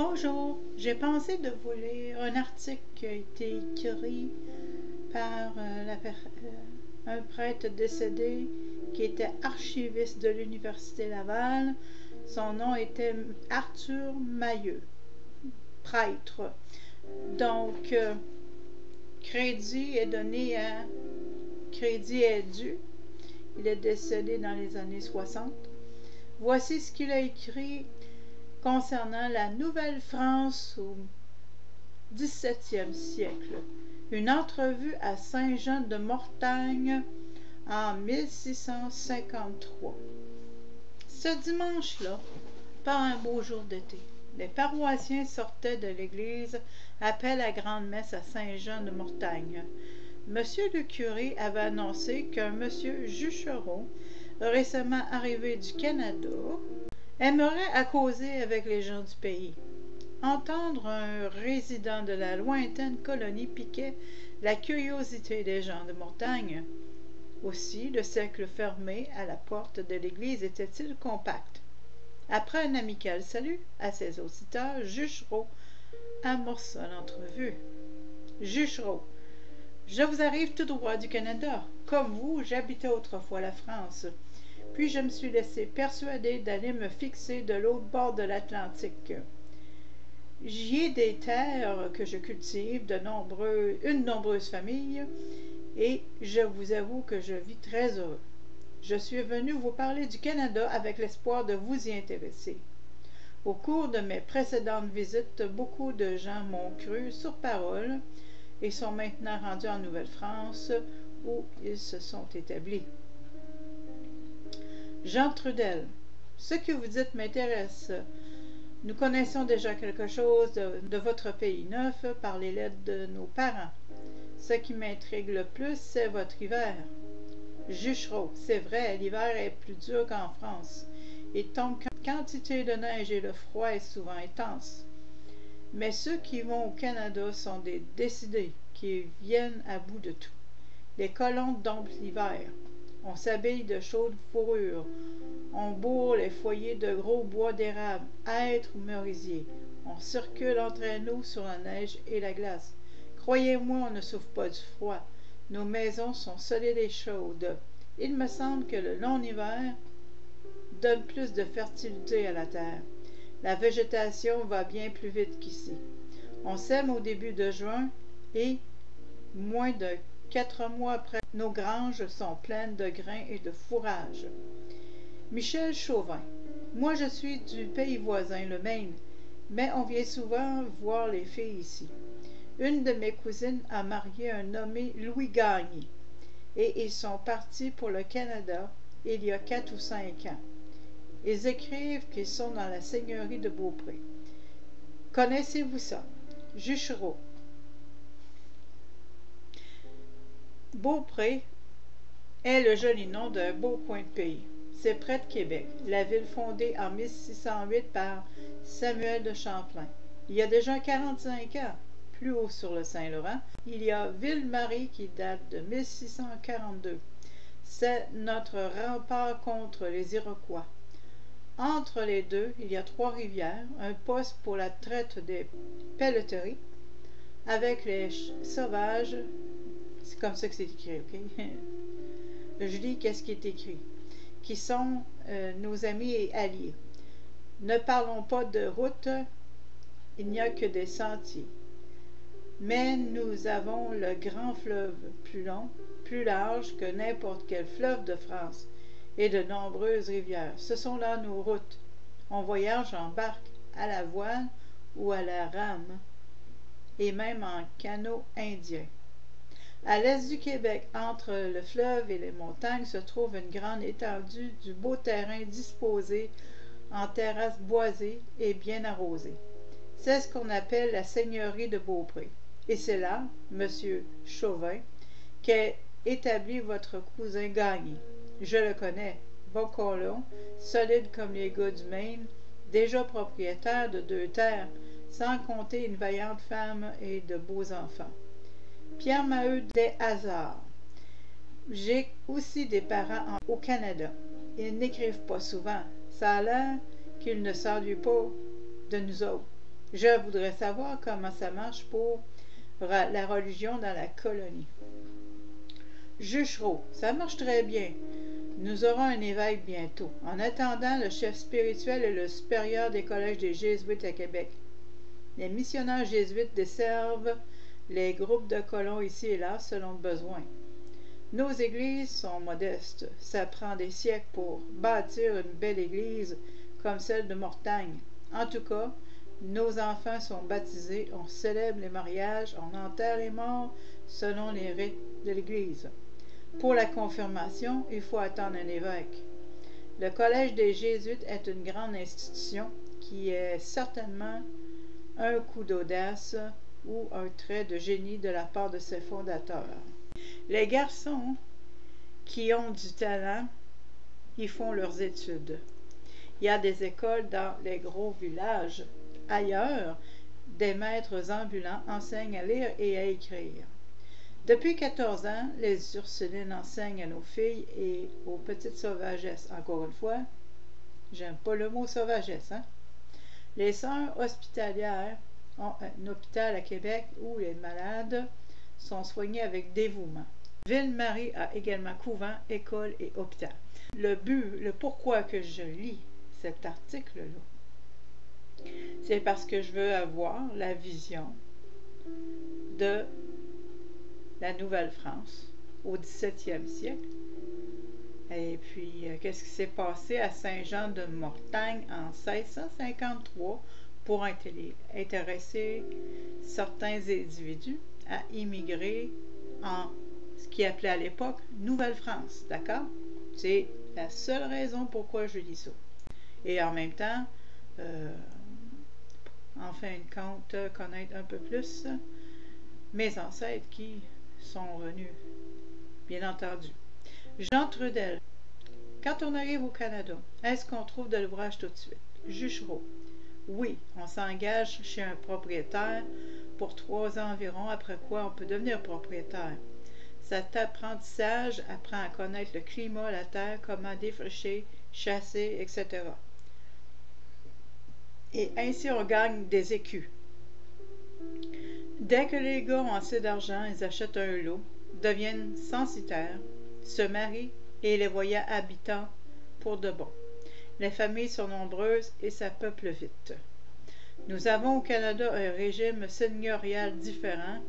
Bonjour, j'ai pensé de vous lire un article qui a été écrit par un prêtre décédé qui était archiviste de l'Université Laval. Son nom était Arthur Mailleux, prêtre. Donc, crédit est donné à crédit est dû. Il est décédé dans les années 60. Voici ce qu'il a écrit concernant la Nouvelle-France au XVIIe siècle. Une entrevue à Saint-Jean-de-Mortagne en 1653. Ce dimanche-là, par un beau jour d'été, les paroissiens sortaient de l'église après la grande-messe à Saint-Jean-de-Mortagne. Monsieur le curé avait annoncé qu'un monsieur Juchereau, récemment arrivé du Canada, aimerait à causer avec les gens du pays. Entendre un résident de la lointaine colonie piquait la curiosité des gens de Mortagne. Aussi, le cercle fermé à la porte de l'église était-il compact. Après un amical salut à ses auditeurs, Juchereau amorça l'entrevue. Juchereau, je vous arrive tout droit du Canada. Comme vous, j'habitais autrefois la France. Puis je me suis laissé persuader d'aller me fixer de l'autre bord de l'Atlantique. J'y ai des terres que je cultive, une nombreuse famille, et je vous avoue que je vis très heureux. Je suis venu vous parler du Canada avec l'espoir de vous y intéresser. Au cours de mes précédentes visites, beaucoup de gens m'ont cru sur parole et sont maintenant rendus en Nouvelle-France, où ils se sont établis. Jean Trudel, ce que vous dites m'intéresse. Nous connaissons déjà quelque chose de votre pays neuf par les lettres de nos parents. Ce qui m'intrigue le plus, c'est votre hiver. Juchereau, c'est vrai, l'hiver est plus dur qu'en France. Il tombe quantité de neige et le froid est souvent intense. Mais ceux qui vont au Canada sont des décidés, qui viennent à bout de tout. Les colons domptent l'hiver. On s'habille de chaudes fourrures. On bourre les foyers de gros bois d'érable, hêtres ou merisiers. On circule en traîneau sur la neige et la glace. Croyez-moi, on ne souffre pas du froid. Nos maisons sont solides et chaudes. Il me semble que le long hiver donne plus de fertilité à la terre. La végétation va bien plus vite qu'ici. On sème au début de juin et, moins de 4 mois après, nos granges sont pleines de grains et de fourrage. Michel Chauvin. Moi, je suis du pays voisin, le Maine, mais on vient souvent voir les filles ici. Une de mes cousines a marié un nommé Louis Gagné, et ils sont partis pour le Canada il y a 4 ou 5 ans. Ils écrivent qu'ils sont dans la seigneurie de Beaupré. Connaissez-vous ça? Juchereau. Beaupré est le joli nom d'un beau coin de pays. C'est près de Québec, la ville fondée en 1608 par Samuel de Champlain. Il y a déjà 45 ans, plus haut sur le Saint-Laurent, il y a Ville-Marie qui date de 1642. C'est notre rempart contre les Iroquois. Entre les deux, il y a 3 rivières, un poste pour la traite des pelleteries, avec les sauvages. C'est comme ça que c'est écrit, ok? Je lis qu'est-ce qui est écrit. Qui sont nos amis et alliés. Ne parlons pas de route, il n'y a que des sentiers. Mais nous avons le grand fleuve, plus long, plus large que n'importe quel fleuve de France, et de nombreuses rivières. Ce sont là nos routes. On voyage en barque, à la voile ou à la rame, et même en canot indien. À l'est du Québec, entre le fleuve et les montagnes, se trouve une grande étendue du beau terrain disposé en terrasses boisées et bien arrosées. C'est ce qu'on appelle la seigneurie de Beaupré. Et c'est là, monsieur Chauvin, qu'est établi votre cousin Gagné. Je le connais, bon colon, solide comme les gars du Maine, déjà propriétaire de 2 terres, sans compter une vaillante femme et de beaux enfants. Pierre-Maheu des Hasards. J'ai aussi des parents au Canada. Ils n'écrivent pas souvent. Ça a l'air qu'ils ne s'ennuient pas de nous autres. Je voudrais savoir comment ça marche pour la religion dans la colonie. Juchereau, ça marche très bien. Nous aurons un évêque bientôt. En attendant, le chef spirituel est le supérieur des collèges des Jésuites à Québec. Les missionnaires jésuites desservent les groupes de colons ici et là selon le besoin. Nos églises sont modestes. Ça prend des siècles pour bâtir une belle église comme celle de Mortagne. En tout cas, nos enfants sont baptisés, on célèbre les mariages, on enterre les morts selon les rites de l'Église. Pour la confirmation, il faut attendre un évêque. Le Collège des Jésuites est une grande institution qui est certainement un coup d'audace ou un trait de génie de la part de ses fondateurs. Les garçons qui ont du talent, ils font leurs études. Il y a des écoles dans les gros villages. Ailleurs, des maîtres ambulants enseignent à lire et à écrire. Depuis 14 ans, les Ursulines enseignent à nos filles et aux petites sauvagesses. Encore une fois, j'aime pas le mot sauvagesse, hein? Les sœurs hospitalières ont un hôpital à Québec où les malades sont soignés avec dévouement. Ville-Marie a également couvent, école et hôpital. Le pourquoi que je lis cet article-là, c'est parce que je veux avoir la vision de la Nouvelle-France au 17e siècle. Et puis, qu'est-ce qui s'est passé à Saint-Jean-de-Mortagne en 1653 pour intéresser certains individus à immigrer en ce qu'ils appelaient à l'époque Nouvelle-France, d'accord? C'est la seule raison pourquoi je lis ça. Et en même temps, en fin de compte, connaître un peu plus mes ancêtres qui sont venus, bien entendu. Jean Trudel. Quand on arrive au Canada, est-ce qu'on trouve de l'ouvrage tout de suite? Juchereau. Oui, on s'engage chez un propriétaire pour 3 ans environ, après quoi on peut devenir propriétaire. Cet apprentissage apprend à connaître le climat, la terre, comment défricher, chasser, etc. Et ainsi on gagne des écus. Dès que les gars ont assez d'argent, ils achètent un lot, deviennent censitaires, se marient et les voyaient habitants pour de bon. Les familles sont nombreuses et ça peuple vite. Nous avons au Canada un régime seigneurial différent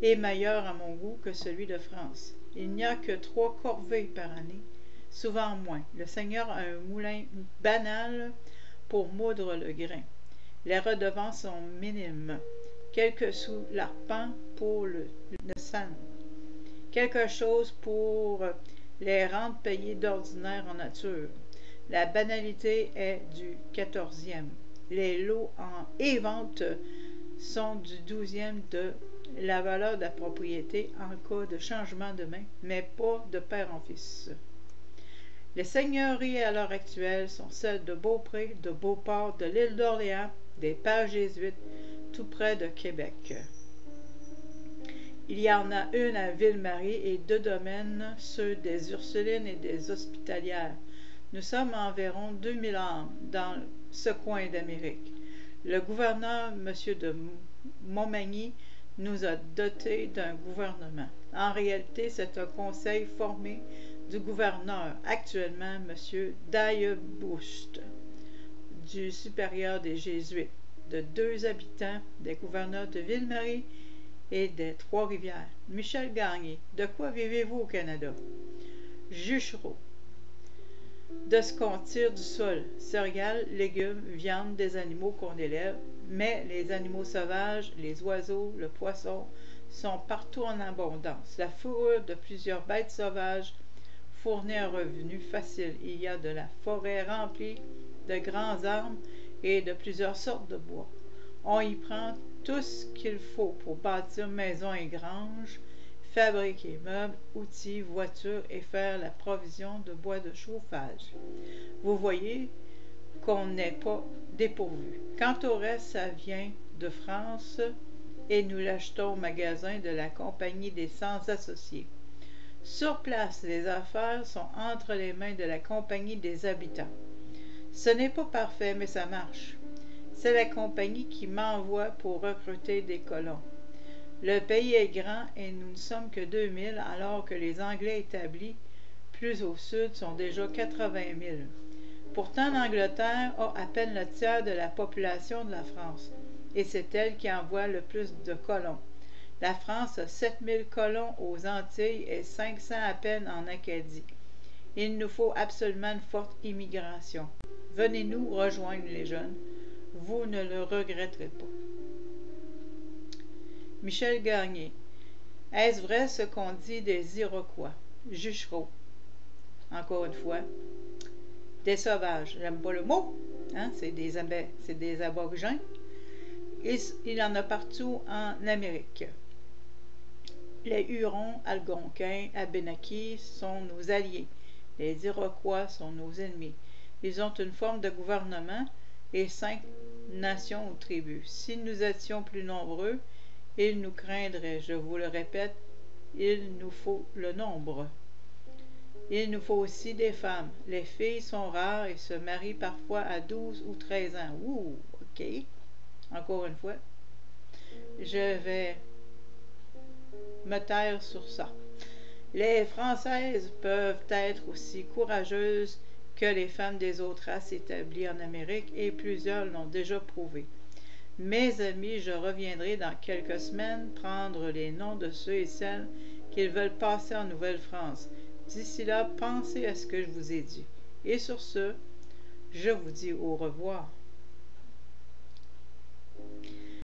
et meilleur à mon goût que celui de France. Il n'y a que 3 corvées par année, souvent moins. Le seigneur a un moulin banal pour moudre le grain. Les redevances sont minimes. Quelques sous l'arpent pour le sang. Quelque chose pour les rentes payées d'ordinaire en nature. La banalité est du 14e. Les lots et ventes sont du 12e de la valeur de la propriété en cas de changement de main, mais pas de père en fils. Les seigneuries à l'heure actuelle sont celles de Beaupré, de Beauport, de l'île d'Orléans, des pères jésuites, tout près de Québec. Il y en a une à Ville-Marie et 2 domaines, ceux des Ursulines et des Hospitalières. Nous sommes environ 2000 âmes dans ce coin d'Amérique. Le gouverneur, M. de Montmagny, nous a dotés d'un gouvernement. En réalité, c'est un conseil formé du gouverneur, actuellement M. d'Ailleboust, du supérieur des Jésuites, de 2 habitants, des gouverneurs de Ville-Marie et des Trois-Rivières. Michel Gagné, de quoi vivez-vous au Canada? Juchereau. De ce qu'on tire du sol, céréales, légumes, viande, des animaux qu'on élève, mais les animaux sauvages, les oiseaux, le poisson, sont partout en abondance. La fourrure de plusieurs bêtes sauvages fournit un revenu facile. Il y a de la forêt remplie de grands arbres et de plusieurs sortes de bois. On y prend tout ce qu'il faut pour bâtir maisons et granges, fabriquer meubles, outils, voitures et faire la provision de bois de chauffage. Vous voyez qu'on n'est pas dépourvu. Quant au reste, ça vient de France et nous l'achetons au magasin de la Compagnie des Sans Associés. Sur place, les affaires sont entre les mains de la Compagnie des Habitants. Ce n'est pas parfait, mais ça marche. C'est la compagnie qui m'envoie pour recruter des colons. Le pays est grand et nous ne sommes que 2000, alors que les Anglais établis plus au sud sont déjà 80 000. Pourtant, l'Angleterre a à peine le tiers de la population de la France, et c'est elle qui envoie le plus de colons. La France a 7000 colons aux Antilles et 500 à peine en Acadie. Il nous faut absolument une forte immigration. Venez nous rejoindre les jeunes. Vous ne le regretterez pas. Michel Gagné. Est-ce vrai ce qu'on dit des Iroquois? Juchereau. Encore une fois. Des sauvages. J'aime pas le mot. Hein? C'est des aborigènes. Il y en a partout en Amérique. Les Hurons, Algonquins, Abénaquis sont nos alliés. Les Iroquois sont nos ennemis. Ils ont une forme de gouvernement et 5 nations ou tribus. Si nous étions plus nombreux, ils nous craindraient. Je vous le répète, il nous faut le nombre. Il nous faut aussi des femmes. Les filles sont rares et se marient parfois à 12 ou 13 ans. Ouh, ok. Encore une fois, je vais me taire sur ça. Les Françaises peuvent être aussi courageuses que les femmes des autres races établies en Amérique et plusieurs l'ont déjà prouvé. Mes amis, je reviendrai dans quelques semaines prendre les noms de ceux et celles qui veulent passer en Nouvelle-France. D'ici là, pensez à ce que je vous ai dit. Et sur ce, je vous dis au revoir.